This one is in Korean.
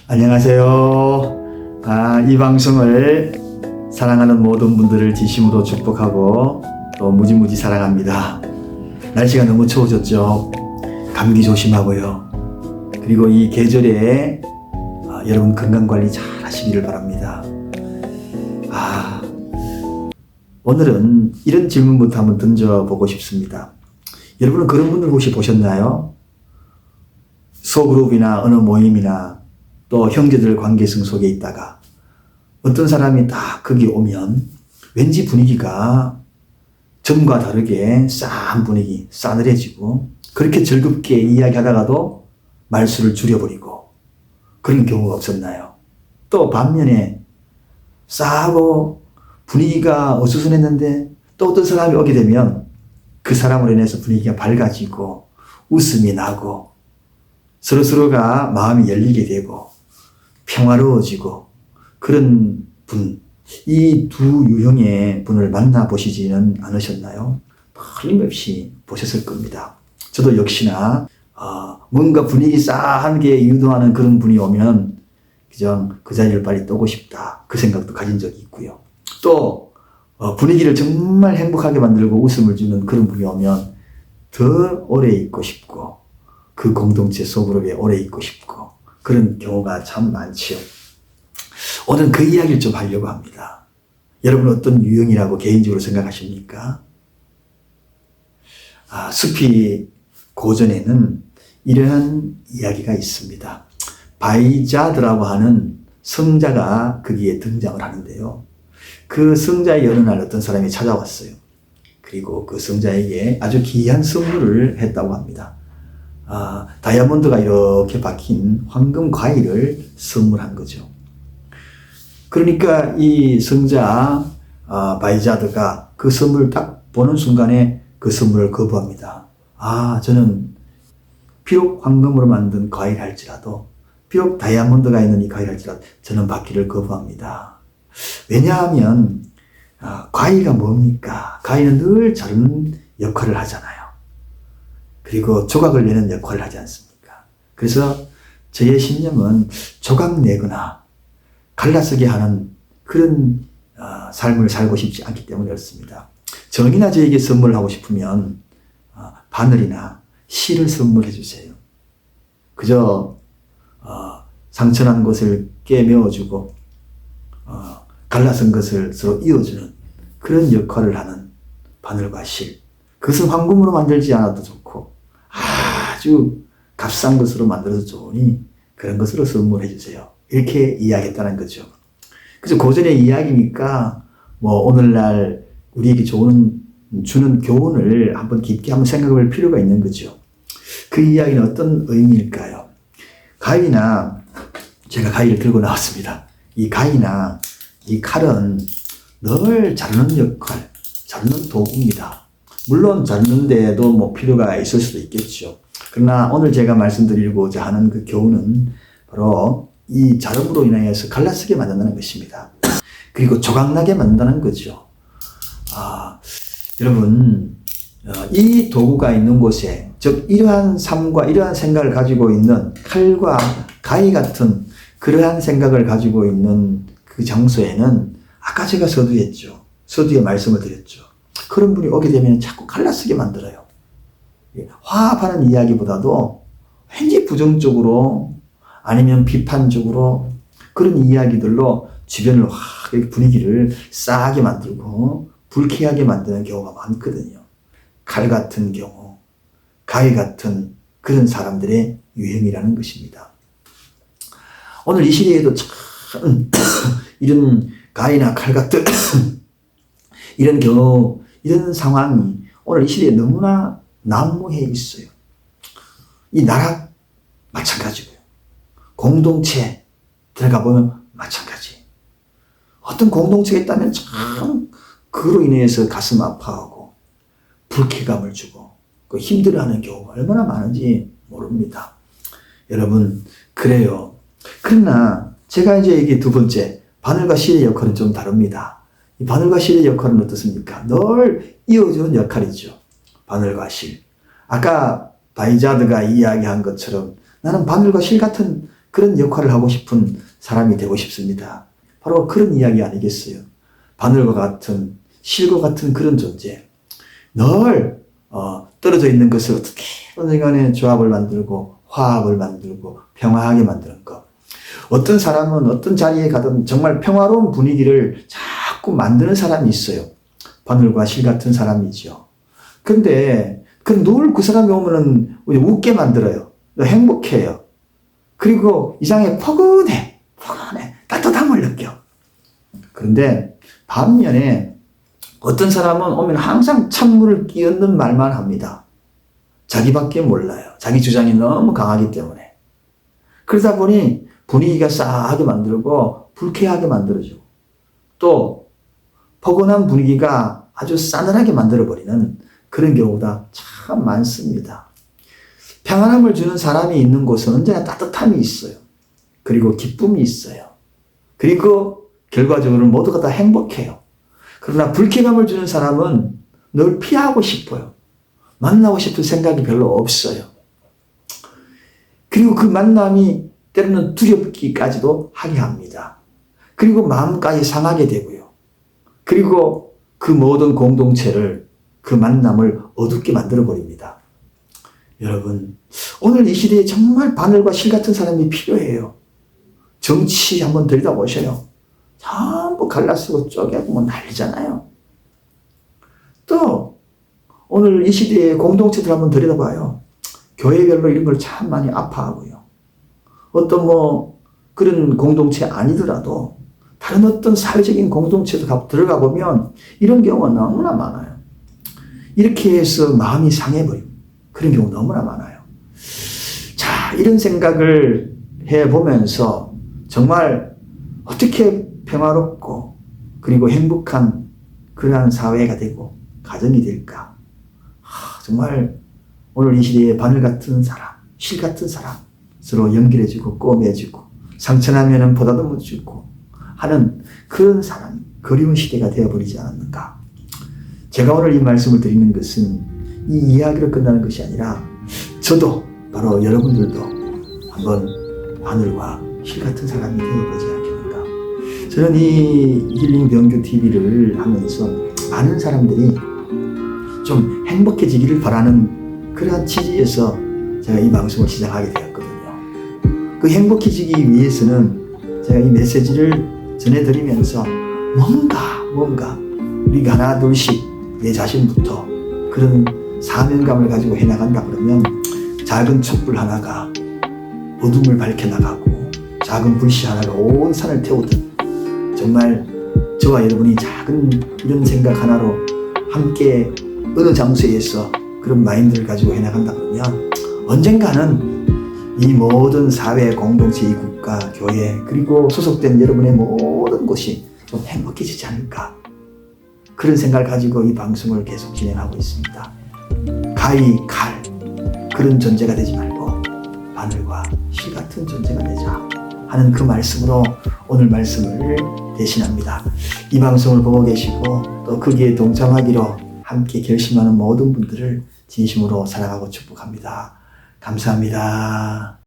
안녕하세요. 이 방송을 사랑하는 모든 분들을 진심으로 축복하고 또 무지무지 사랑합니다. 날씨가 너무 추워졌죠. 감기 조심하고요. 그리고 이 계절에 여러분 건강관리 잘 하시기를 바랍니다. 오늘은 이런 질문부터 한번 던져보고 싶습니다. 여러분은 그런 분들 혹시 보셨나요? 소그룹이나 어느 모임이나 또 형제들 관계성 속에 있다가 어떤 사람이 딱 거기 오면 왠지 분위기가 전과 다르게 싸한 분위기, 싸늘해지고 그렇게 즐겁게 이야기하다가도 말수를 줄여버리고 그런 경우가 없었나요? 또 반면에 싸하고 분위기가 어수선했는데 또 어떤 사람이 오게 되면 그 사람으로 인해서 분위기가 밝아지고 웃음이 나고 서로서로가 마음이 열리게 되고 평화로워지고 그런 분, 이 두 유형의 분을 만나보시지는 않으셨나요? 틀림없이 보셨을 겁니다. 저도 역시나 뭔가 분위기 싸한 게 유도하는 그런 분이 오면 그냥 그 자리를 빨리 떠고 싶다 그 생각도 가진 적이 있고요. 또 분위기를 정말 행복하게 만들고 웃음을 주는 그런 분이 오면 더 오래 있고 싶고 그 공동체 소그룹에 오래 있고 싶고 그런 경우가 참 많지요. 오늘 그 이야기를 좀 하려고 합니다. 여러분 어떤 유형이라고 개인적으로 생각하십니까? 수피 고전에는 이러한 이야기가 있습니다. 바이자드라고 하는 성자가 거기에 등장을 하는데요. 그 성자의 어느 날 어떤 사람이 찾아왔어요. 그리고 그 성자에게 아주 귀한 선물을 했다고 합니다. 다이아몬드가 이렇게 박힌 황금 과일을 선물한 거죠. 그러니까 이 성자 바이자드가 그 선물을 딱 보는 순간에 그 선물을 거부합니다. 저는 비록 황금으로 만든 과일 할지라도 비록 다이아몬드가 있는 이 과일 할지라도 저는 받기를 거부합니다. 왜냐하면 과일가 뭡니까? 과일은 늘 자르는 역할을 하잖아요. 그리고 조각을 내는 역할을 하지 않습니까? 그래서 저의 신념은 조각 내거나 갈라서게 하는 그런 삶을 살고 싶지 않기 때문에 그렇습니다. 정이나 저에게 선물하고 싶으면 바늘이나 실을 선물해 주세요. 그저 상처난 곳을 깨매어주고 갈라선 것을 서로 이어주는 그런 역할을 하는 바늘과 실. 그것은 황금으로 만들지 않아도 좋고 아주 값싼 것으로 만들어서 좋으니 그런 것으로 선물해 주세요. 이렇게 이야기했다는 거죠. 그래서 고전의 이야기니까 오늘날 우리에게 주는 교훈을 한번 깊게 한번 생각해 볼 필요가 있는 거죠. 그 이야기는 어떤 의미일까요? 가위나 제가 가위를 들고 나왔습니다. 이 가위나 이 칼은 늘 자르는 역할, 자르는 도구입니다. 물론 자르는 데도 필요가 있을 수도 있겠죠. 그러나 오늘 제가 말씀드리고자 하는 그 교훈은 바로 이 자름으로 인하여서 갈라서게 만든다는 것입니다. 그리고 조각나게 만든다는 거죠. 여러분, 이 도구가 있는 곳에, 즉 이러한 삶과 이러한 생각을 가지고 있는 칼과 가위 같은 그러한 생각을 가지고 있는 그 장소에는 아까 제가 서두에 말씀을 드렸죠. 그런 분이 오게 되면 자꾸 갈라서게 만들어요. 화합하는 이야기보다도 왠지 부정적으로 아니면 비판적으로 그런 이야기들로 주변을 분위기를 싸하게 만들고 불쾌하게 만드는 경우가 많거든요. 칼 같은 경우, 가위 같은 그런 사람들의 유형이라는 것입니다. 오늘 이 시대에도 참 이런 가위나 칼 같은 이런 경우, 이런 상황이 오늘 이 시대에 너무나 난무해 있어요. 이 나라 마찬가지고요. 공동체 들어가 보면 마찬가지. 어떤 공동체가 있다면 참 그로 인해서 가슴 아파하고 불쾌감을 주고 힘들어하는 경우가 얼마나 많은지 모릅니다. 여러분, 그래요. 그러나 제가 이제 이게 두 번째, 바늘과 실의 역할은 좀 다릅니다. 이 바늘과 실의 역할은 어떻습니까? 늘 이어주는 역할이죠. 바늘과 실. 아까 바이자드가 이야기한 것처럼 나는 바늘과 실 같은 그런 역할을 하고 싶은 사람이 되고 싶습니다. 바로 그런 이야기 아니겠어요? 바늘과 같은, 실과 같은 그런 존재. 늘 떨어져 있는 것을 어떻게 언젠간에 조합을 만들고 화합을 만들고 평화하게 만드는 것. 어떤 사람은 어떤 자리에 가든 정말 평화로운 분위기를 자꾸 만드는 사람이 있어요. 바늘과 실 같은 사람이죠. 근데 늘 그 사람이 오면은 웃게 만들어요. 행복해요. 그리고 이상하게 포근해. 따뜻함을 느껴. 그런데 반면에 어떤 사람은 오면 항상 찬물을 끼얹는 말만 합니다. 자기밖에 몰라요. 자기 주장이 너무 강하기 때문에. 그러다 보니 분위기가 싸하게 만들고 불쾌하게 만들어지고 또 포근한 분위기가 아주 싸늘하게 만들어버리는 그런 경우가 참 많습니다. 평안함을 주는 사람이 있는 곳은 언제나 따뜻함이 있어요. 그리고 기쁨이 있어요. 그리고 결과적으로 모두가 다 행복해요. 그러나 불쾌감을 주는 사람은 늘 피하고 싶어요. 만나고 싶은 생각이 별로 없어요. 그리고 그 만남이 때로는 두렵기까지도 하게 합니다. 그리고 마음까지 상하게 되고요. 그리고 그 모든 공동체를, 그 만남을 어둡게 만들어버립니다. 여러분, 오늘 이 시대에 정말 바늘과 실 같은 사람이 필요해요. 정치 한번 들여다보셔요. 전부 갈라쓰고 쪼개고 난리잖아요. 또 오늘 이 시대의 공동체들 한번 들여다봐요. 교회별로 이런 걸 참 많이 아파하고요. 어떤 그런 공동체 아니더라도 다른 어떤 사회적인 공동체도 들어가 보면 이런 경우가 너무나 많아요. 이렇게 해서 마음이 상해버리고 그런 경우 너무나 많아요. 자, 이런 생각을 해보면서 정말 어떻게 평화롭고 그리고 행복한 그러한 사회가 되고 가정이 될까? 정말 오늘 이 시대에 바늘 같은 사람, 실 같은 사람 서로 연결해주고 꼬매주고 상처나면은 보다듬어 주고 하는 그런 사람, 그리운 시대가 되어버리지 않았는가? 제가 오늘 이 말씀을 드리는 것은 이 이야기로 끝나는 것이 아니라 저도 바로 여러분들도 한번 바늘과 실 같은 사람이 되어보지 않겠는가? 저는 이 힐링 병교 TV를 하면서 많은 사람들이 좀 행복해지기를 바라는 그러한 취지에서 제가 이 방송을 시작하게 되었거든요. 그 행복해지기 위해서는 제가 이 메시지를 전해드리면서 뭔가 우리가 하나 둘씩 내 자신부터 그런 사명감을 가지고 해나간다 그러면 작은 촛불 하나가 어둠을 밝혀나가고 작은 불씨 하나가 온 산을 태우듯 정말 저와 여러분이 작은 이런 생각 하나로 함께 어느 장소에서 그런 마인드를 가지고 해나간다 그러면 언젠가는 이 모든 사회, 공동체, 이 국가, 교회 그리고 소속된 여러분의 모든 곳이 좀 행복해지지 않을까 그런 생각을 가지고 이 방송을 계속 진행하고 있습니다. 가히 칼 그런 존재가 되지 말고 바늘과 실 같은 존재가 되자 하는 그 말씀으로 오늘 말씀을 대신합니다. 이 방송을 보고 계시고 또 거기에 동참하기로 함께 결심하는 모든 분들을 진심으로 사랑하고 축복합니다. 감사합니다.